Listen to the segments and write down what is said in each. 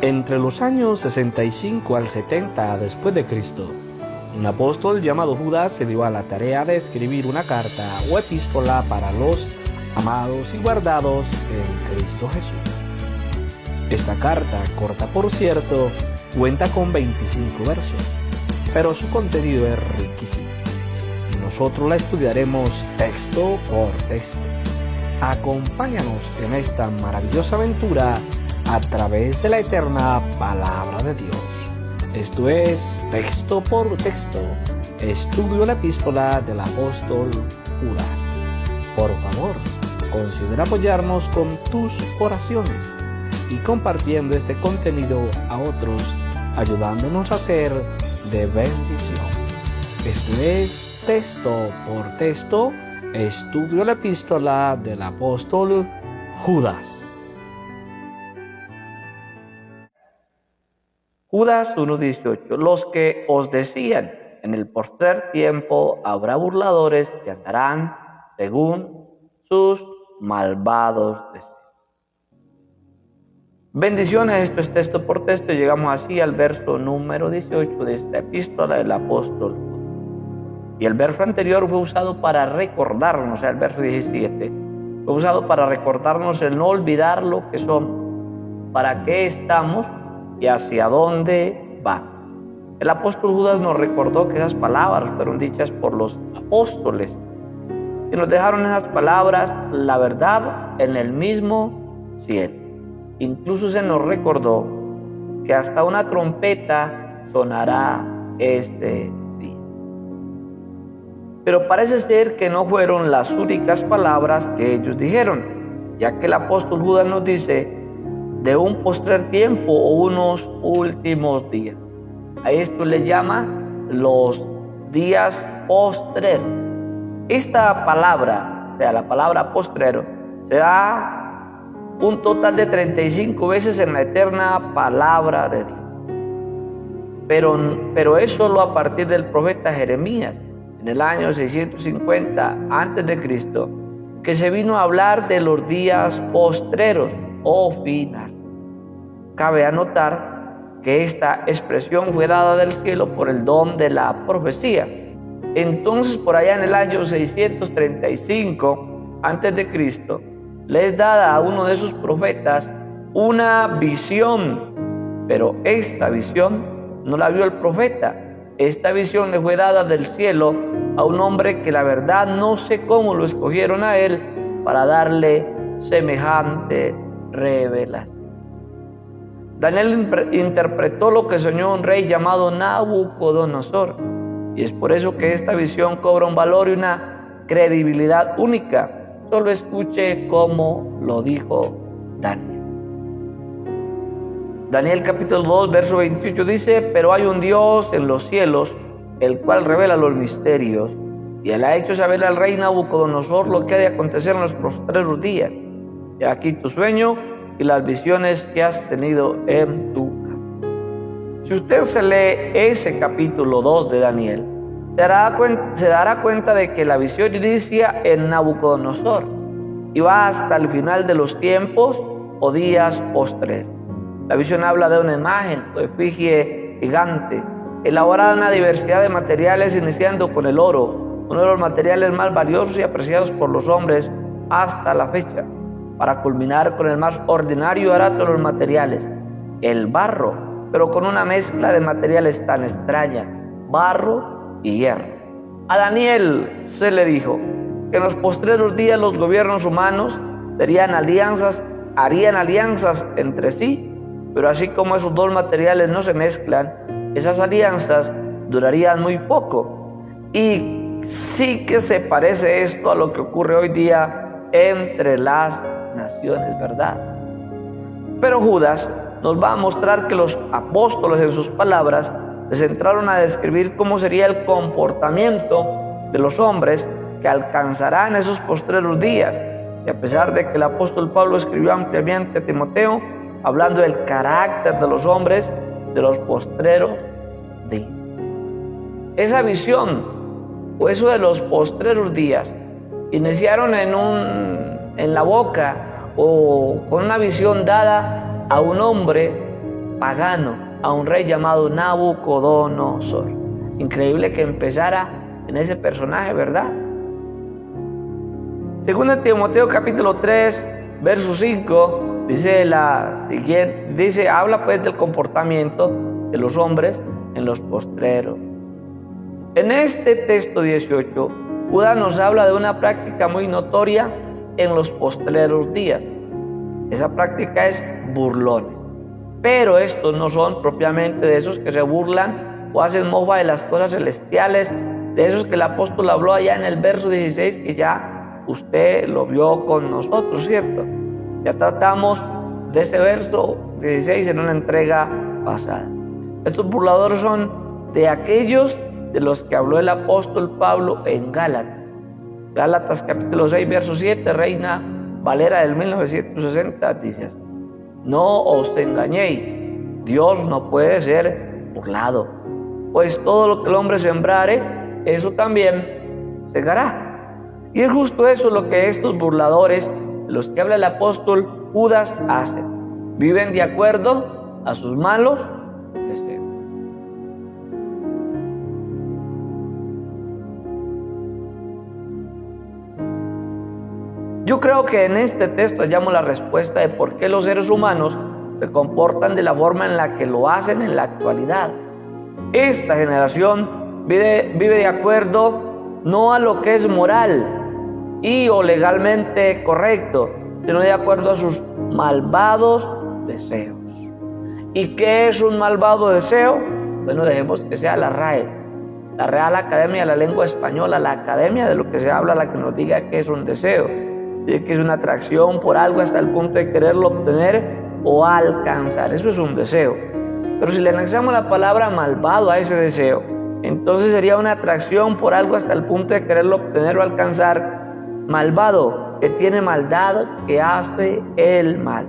Entre los años 65 al 70 después de Cristo, un apóstol llamado Judas se dio a la tarea de escribir una carta o epístola para los amados y guardados en Cristo Jesús. Esta carta, corta por cierto, cuenta con 25 versos, pero su contenido es riquísimo. Nosotros la estudiaremos texto por texto. Acompáñanos en esta maravillosa aventura a través de la eterna palabra de Dios. Esto es texto por texto, estudio la epístola del apóstol Judas. Por favor, considera apoyarnos con tus oraciones y compartiendo este contenido a otros, ayudándonos a ser de bendición. Esto es texto por texto, estudio la epístola del apóstol Judas. Judas 1:18. Los que os decían, en el postrer tiempo habrá burladores que andarán según sus malvados deseos. Bendiciones, esto es texto por texto. Llegamos así al verso número 18 de esta epístola del apóstol. Y el verso anterior fue usado para recordarnos, el verso 17, fue usado para recordarnos el no olvidar lo que somos, para qué estamos y hacia dónde vamos. El apóstol Judas nos recordó que esas palabras fueron dichas por los apóstoles y nos dejaron esas palabras, la verdad, en el mismo cielo. Incluso se nos recordó que hasta una trompeta sonará este día. Pero parece ser que no fueron las únicas palabras que ellos dijeron, ya que el apóstol Judas nos dice de un postrer tiempo o unos últimos días. A esto le llama los días postreros. Esta palabra, o sea, la palabra postrero, se da un total de 35 veces en la eterna palabra de Dios. Pero es solo a partir del profeta Jeremías, en el año 650 a.C., que se vino a hablar de los días postreros o final. Cabe anotar que esta expresión fue dada del cielo por el don de la profecía. Entonces, por allá en el año 635 a.C., le es dada a uno de sus profetas una visión, pero esta visión no la vio el profeta. Esta visión le fue dada del cielo a un hombre que la verdad no sé cómo lo escogieron a él para darle semejante revelación. Daniel interpretó lo que soñó un rey llamado Nabucodonosor, y es por eso que esta visión cobra un valor y una credibilidad única. Solo escuche cómo lo dijo Daniel. Daniel capítulo 2, verso 28 dice: pero hay un Dios en los cielos, el cual revela los misterios, y él ha hecho saber al rey Nabucodonosor lo que ha de acontecer en los postreros días. Y aquí tu sueño y las visiones que has tenido en tu campo. Si usted se lee ese capítulo 2 de Daniel, se dará cuenta de que la visión inicia en Nabucodonosor y va hasta el final de los tiempos o días postreros. La visión habla de una imagen o efigie gigante, elaborada en una diversidad de materiales, iniciando con el oro, uno de los materiales más valiosos y apreciados por los hombres hasta la fecha, para culminar con el más ordinario y barato de los materiales, el barro, pero con una mezcla de materiales tan extraña, barro y hierro. A Daniel se le dijo que en los postreros días los gobiernos humanos harían alianzas entre sí, pero así como esos dos materiales no se mezclan, esas alianzas durarían muy poco. Y sí que se parece esto a lo que ocurre hoy día entre las naciones, ¿verdad? Pero Judas nos va a mostrar que los apóstoles en sus palabras se centraron a describir cómo sería el comportamiento de los hombres que alcanzarán esos postreros días. Y a pesar de que el apóstol Pablo escribió ampliamente a Timoteo, hablando del carácter de los hombres de los postreros días. Esa visión o eso de los postreros días iniciaron en la boca o con una visión dada a un hombre pagano, a un rey llamado Nabucodonosor. Increíble que empezara en ese personaje, ¿verdad? Según Timoteo capítulo 3, verso 5, habla pues del comportamiento de los hombres en los postreros. En este texto 18, Judas nos habla de una práctica muy notoria en los postreros días. Esa práctica es burlones. Pero estos no son propiamente de esos que se burlan o hacen mofa de las cosas celestiales, de esos que el apóstol habló allá en el verso 16, que ya usted lo vio con nosotros, ¿cierto? Ya tratamos de ese verso 16 en una entrega pasada. Estos burladores son de aquellos de los que habló el apóstol Pablo en Gálatas. Gálatas capítulo 6, verso 7, Reina Valera del 1960, dice así: no os engañéis, Dios no puede ser burlado, pues todo lo que el hombre sembrare, eso también segará. Y es justo eso lo que estos burladores, de los que habla el apóstol Judas, hacen. Viven de acuerdo a sus malos deseos. Yo creo que en este texto hallamos la respuesta de por qué los seres humanos se comportan de la forma en la que lo hacen en la actualidad. Esta generación vive de acuerdo no a lo que es moral y o legalmente correcto, sino de acuerdo a sus malvados deseos. ¿Y qué es un malvado deseo? Bueno, dejemos que sea la RAE, la Real Academia de la Lengua Española, la academia de lo que se habla, la que nos diga qué es un deseo. Dice que es una atracción por algo hasta el punto de quererlo obtener o alcanzar. Eso es un deseo. Pero si le anexamos la palabra malvado a ese deseo, entonces sería una atracción por algo hasta el punto de quererlo obtener o alcanzar. Malvado, que tiene maldad, que hace el mal.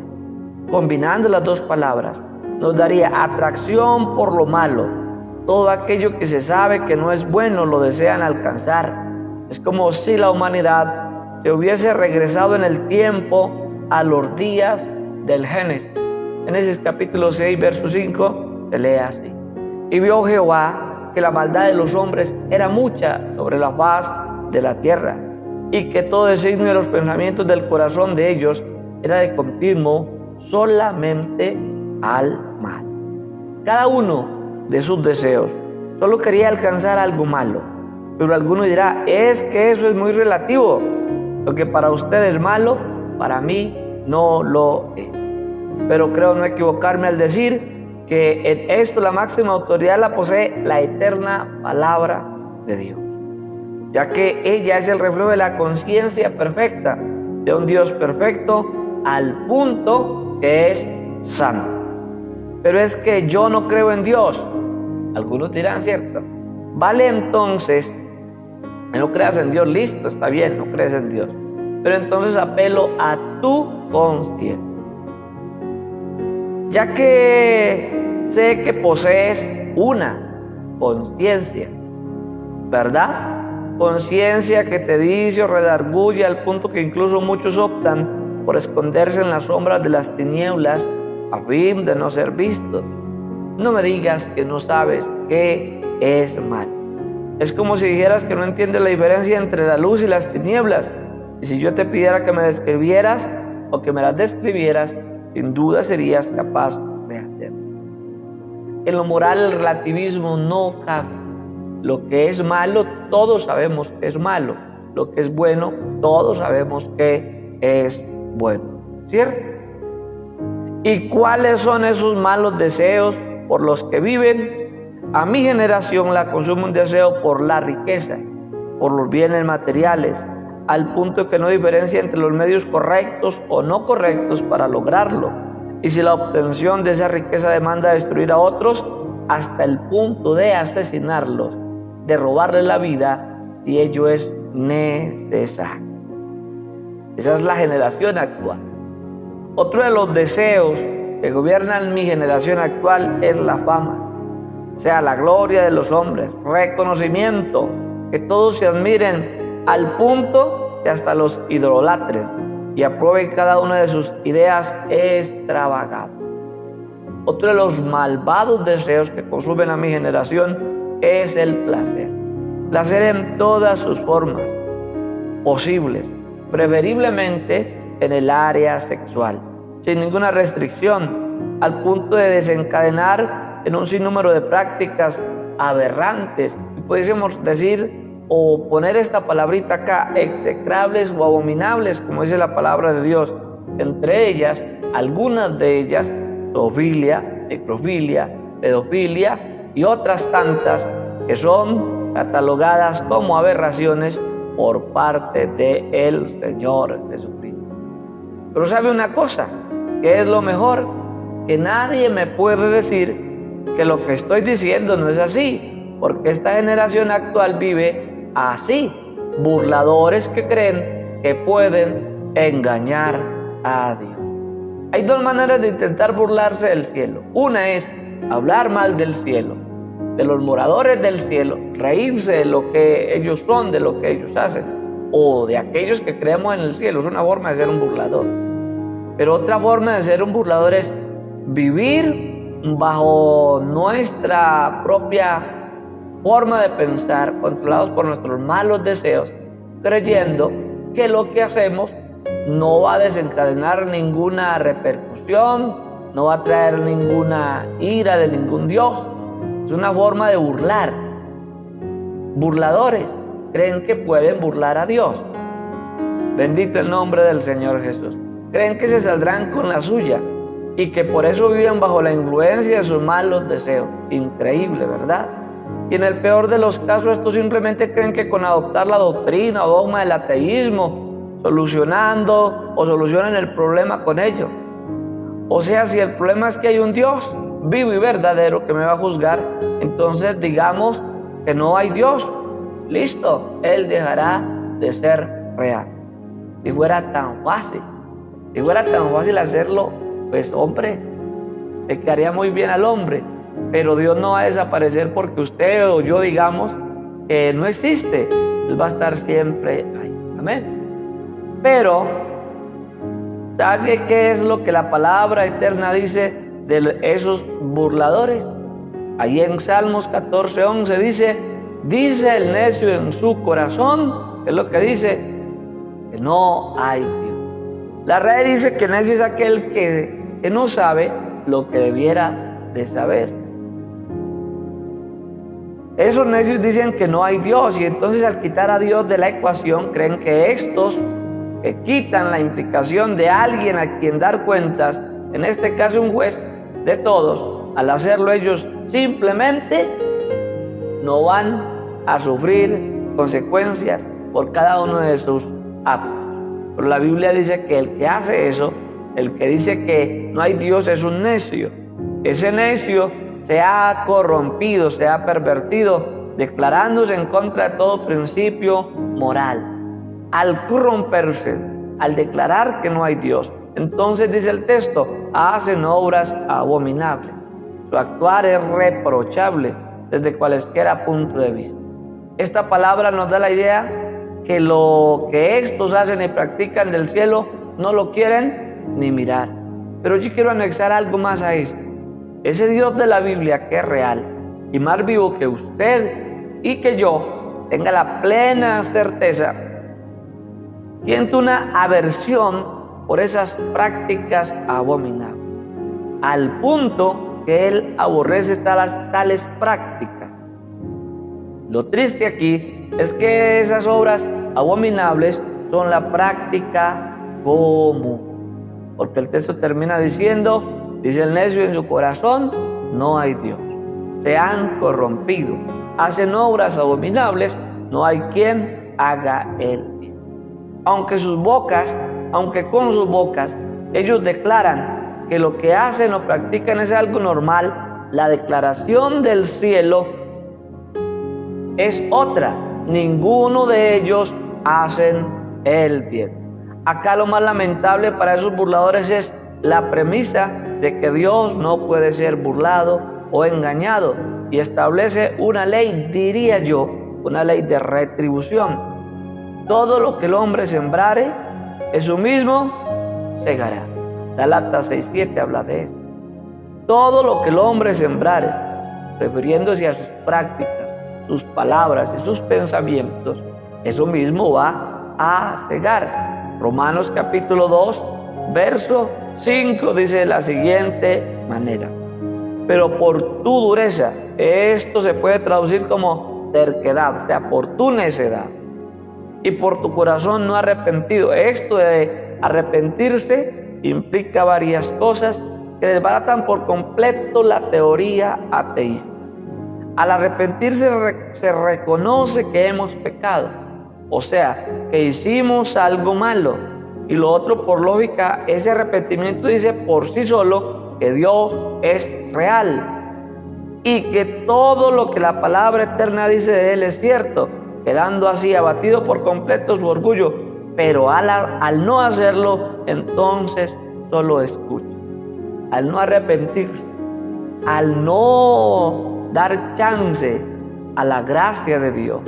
Combinando las dos palabras, nos daría atracción por lo malo. Todo aquello que se sabe que no es bueno lo desean alcanzar. Es como si la humanidad se hubiese regresado en el tiempo a los días del Génesis. Génesis capítulo 6, verso 5, se lee así: y vio Jehová que la maldad de los hombres era mucha sobre la faz de la tierra, y que todo designio de los pensamientos del corazón de ellos era de continuo solamente al mal. Cada uno de sus deseos solo quería alcanzar algo malo. Pero alguno dirá: es que eso es muy relativo. Lo que para usted es malo, para mí no lo es. Pero creo no equivocarme al decir que en esto la máxima autoridad la posee la eterna palabra de Dios, ya que ella es el reflejo de la conciencia perfecta de un Dios perfecto al punto que es santo. Pero es que yo no creo en Dios. Algunos dirán, ¿cierto? Vale, entonces, no creas en Dios, listo, está bien, no crees en Dios. Pero entonces apelo a tu conciencia. Ya que sé que posees una conciencia, ¿verdad? Conciencia que te dice o redarguye al punto que incluso muchos optan por esconderse en las sombras de las tinieblas a fin de no ser vistos. No me digas que no sabes qué es mal. Es como si dijeras que no entiendes la diferencia entre la luz y las tinieblas. Y si yo te pidiera que me describieras o que me las describieras, sin duda serías capaz de hacerlo. En lo moral el relativismo no cabe. Lo que es malo, todos sabemos que es malo. Lo que es bueno, todos sabemos que es bueno. ¿Cierto? ¿Y cuáles son esos malos deseos por los que viven? A mi generación la consume un deseo por la riqueza, por los bienes materiales, al punto que no diferencia entre los medios correctos o no correctos para lograrlo. Y si la obtención de esa riqueza demanda destruir a otros, hasta el punto de asesinarlos, de robarles la vida, si ello es necesario. Esa es la generación actual. Otro de los deseos que gobiernan mi generación actual es la fama, sea la gloria de los hombres, reconocimiento, que todos se admiren al punto que hasta los idolatren y aprueben cada una de sus ideas extravagantes. Otro de los malvados deseos que consumen a mi generación es el placer. Placer en todas sus formas posibles, preferiblemente en el área sexual, sin ninguna restricción, al punto de desencadenar en un sinnúmero de prácticas aberrantes, y pudiésemos decir o poner esta palabrita acá, execrables o abominables, como dice la palabra de Dios. Entre ellas, algunas de ellas, zoofilia, necrofilia, pedofilia y otras tantas que son catalogadas como aberraciones por parte del Señor Jesucristo. Pero ¿sabe una cosa? ¿Qué es lo mejor? Que nadie me puede decir que lo que estoy diciendo no es así, porque esta generación actual vive así, burladores que creen que pueden engañar a Dios. Hay dos maneras de intentar burlarse del cielo. Una es hablar mal del cielo, de los moradores del cielo, reírse de lo que ellos son, de lo que ellos hacen, o de aquellos que creemos en el cielo. Es una forma de ser un burlador. Pero otra forma de ser un burlador es vivir bajo nuestra propia forma de pensar, controlados por nuestros malos deseos, creyendo que lo que hacemos no va a desencadenar ninguna repercusión, no va a traer ninguna ira de ningún Dios. Es una forma de burlar. Burladores creen que pueden burlar a Dios. Bendito el nombre del Señor Jesús. Creen que se saldrán con la suya y que por eso viven bajo la influencia de sus malos deseos. Increíble, ¿verdad? Y en el peor de los casos, estos simplemente creen que con adoptar la doctrina o dogma del ateísmo, solucionan el problema con ello. O sea, si el problema es que hay un Dios vivo y verdadero que me va a juzgar, entonces digamos que no hay Dios. Listo, Él dejará de ser real. Si fuera tan fácil hacerlo, pues hombre, le quedaría muy bien al hombre. Pero Dios no va a desaparecer porque usted o yo digamos que no existe. Él va a estar siempre ahí. Amén. Pero, ¿sabe qué es lo que la palabra eterna dice de esos burladores? Ahí en Salmos 14:11 dice el necio en su corazón, es lo que dice, que no hay Dios. La RAE dice que necio es aquel que no sabe lo que debiera de saber. Esos necios dicen que no hay Dios, y entonces al quitar a Dios de la ecuación creen que estos que quitan la implicación de alguien a quien dar cuentas, en este caso un juez de todos, al hacerlo ellos simplemente no van a sufrir consecuencias por cada uno de sus actos. Pero la Biblia dice que el que hace eso, el que dice que no hay Dios, es un necio. Ese necio se ha corrompido, se ha pervertido, declarándose en contra de todo principio moral. Al corromperse, al declarar que no hay Dios, entonces dice el texto, hacen obras abominables. Su actuar es reprochable desde cualesquiera punto de vista. Esta palabra nos da la idea que lo que estos hacen y practican del cielo no lo quieren ni mirar. Pero yo quiero anexar algo más a esto. Ese Dios de la Biblia, que es real y más vivo que usted y que yo, tenga la plena certeza, siente una aversión por esas prácticas abominables, al punto que Él aborrece tales prácticas. Lo triste aquí es que esas obras abominables son la práctica común, porque el texto termina diciendo, dice el necio en su corazón, no hay Dios. Se han corrompido, hacen obras abominables, no hay quien haga el bien. Aunque con sus bocas, ellos declaran que lo que hacen o practican es algo normal, la declaración del cielo es otra. Ninguno de ellos hacen el bien. Acá lo más lamentable para esos burladores es la premisa de que Dios no puede ser burlado o engañado, y establece una ley, diría yo, una ley de retribución. Todo lo que el hombre sembrare, eso mismo segará. Gálatas 6:7 habla de eso. todo lo que el hombre sembrare, refiriéndose a sus prácticas, sus palabras y sus pensamientos, eso mismo va a cegar. Romanos capítulo 2, verso 5 dice de la siguiente manera: pero por tu dureza, esto se puede traducir como terquedad, o sea, por tu necedad, y por tu corazón no arrepentido. Esto de arrepentirse implica varias cosas que desbaratan por completo la teoría ateísta. Al arrepentirse se reconoce que hemos pecado, o sea, que hicimos algo malo. Y lo otro, por lógica, ese arrepentimiento dice por sí solo que Dios es real y que todo lo que la palabra eterna dice de Él es cierto, quedando así abatido por completo su orgullo. Pero al no hacerlo, entonces solo escucha. Al no arrepentirse, al no dar chance a la gracia de Dios,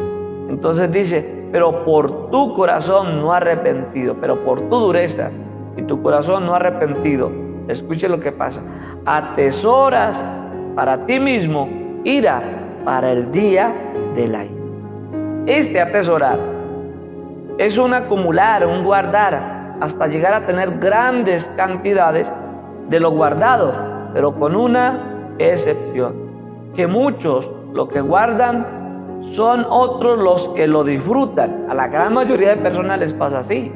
entonces dice: pero por tu corazón no arrepentido, pero por tu dureza y tu corazón no arrepentido, escuche lo que pasa, atesoras para ti mismo ira para el día de la ira. Este atesorar es un acumular, un guardar, hasta llegar a tener grandes cantidades de lo guardado, pero con una excepción, que muchos lo que guardan son otros los que lo disfrutan. A la gran mayoría de personas les pasa así: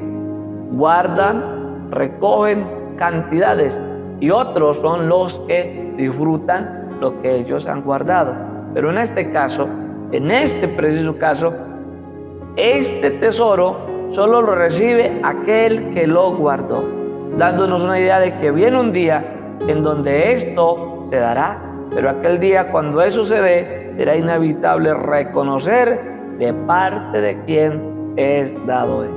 guardan, recogen cantidades, y otros son los que disfrutan lo que ellos han guardado. Pero en este caso, en este preciso caso, este tesoro solo lo recibe aquel que lo guardó, dándonos una idea de que viene un día en donde esto se dará, pero aquel día, cuando eso se dé, será inevitable reconocer de parte de quién es dado esto.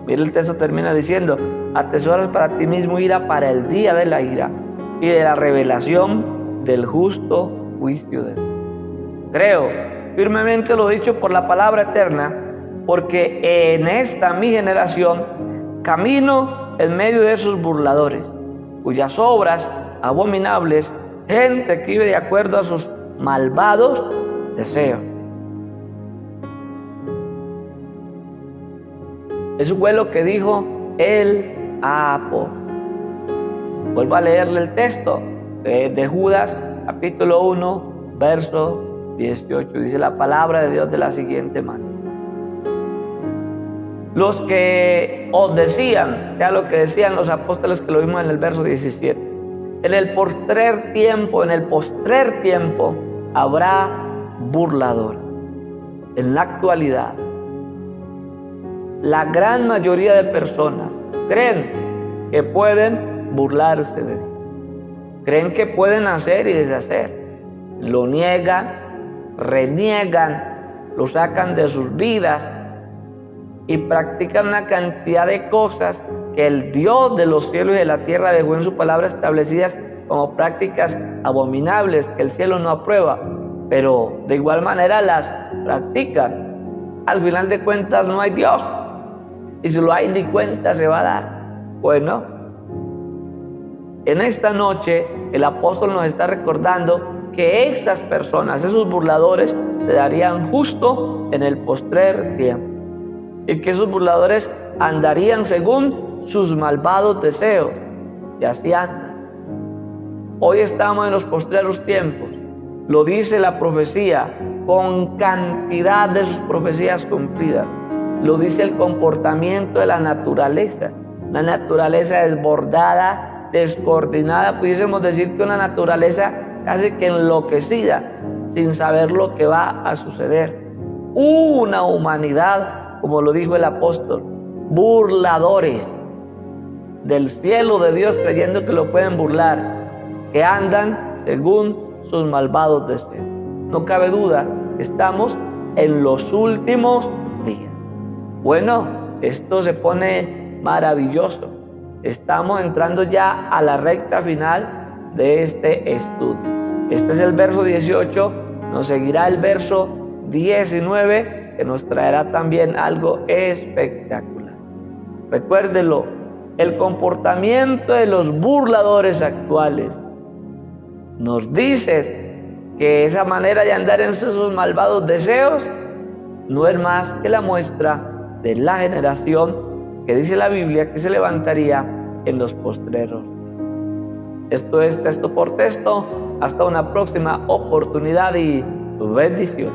Mira, el texto termina diciendo: atesoras para ti mismo ira para el día de la ira y de la revelación del justo juicio de Dios. Creo firmemente lo dicho por la palabra eterna, porque en esta mi generación camino en medio de esos burladores, cuyas obras abominables, gente que vive de acuerdo a sus malvados deseos. Eso fue lo que dijo el apóstol. Vuelvo a leerle el texto de Judas, capítulo 1, verso 18. Dice la palabra de Dios de la siguiente manera: los que os decían, sea lo que decían los apóstoles, que lo vimos en el verso 17, en el postrer tiempo habrá burlador. En la actualidad, la gran mayoría de personas creen que pueden burlarse de Dios, creen que pueden hacer y deshacer, lo niegan, reniegan, lo sacan de sus vidas y practican una cantidad de cosas que el Dios de los cielos y de la tierra dejó en su palabra establecidas como prácticas abominables que el cielo no aprueba, pero de igual manera las practican. Al final de cuentas no hay Dios, y si lo hay ni cuenta se va a dar. Bueno, en esta noche el apóstol nos está recordando que estas personas, esos burladores, se darían justo en el postrer tiempo, y que esos burladores andarían según sus malvados deseos, y así andan. Hoy estamos en los postreros tiempos, lo dice la profecía, con cantidad de sus profecías cumplidas. Lo dice el comportamiento de la naturaleza desbordada, descoordinada, pudiésemos decir que una naturaleza casi que enloquecida, sin saber lo que va a suceder. Una humanidad, como lo dijo el apóstol, burladores del cielo de Dios, creyendo que lo pueden burlar, que andan según sus malvados deseos. No cabe duda, estamos en los últimos días. Bueno, esto se pone maravilloso. Estamos entrando ya a la recta final de este estudio. Este es el verso 18, nos seguirá el verso 19, que nos traerá también algo espectacular. Recuérdelo, el comportamiento de los burladores actuales nos dice que esa manera de andar en esos malvados deseos no es más que la muestra de la generación que dice la Biblia que se levantaría en los postreros. Esto es Texto por Texto. Hasta una próxima oportunidad y bendición.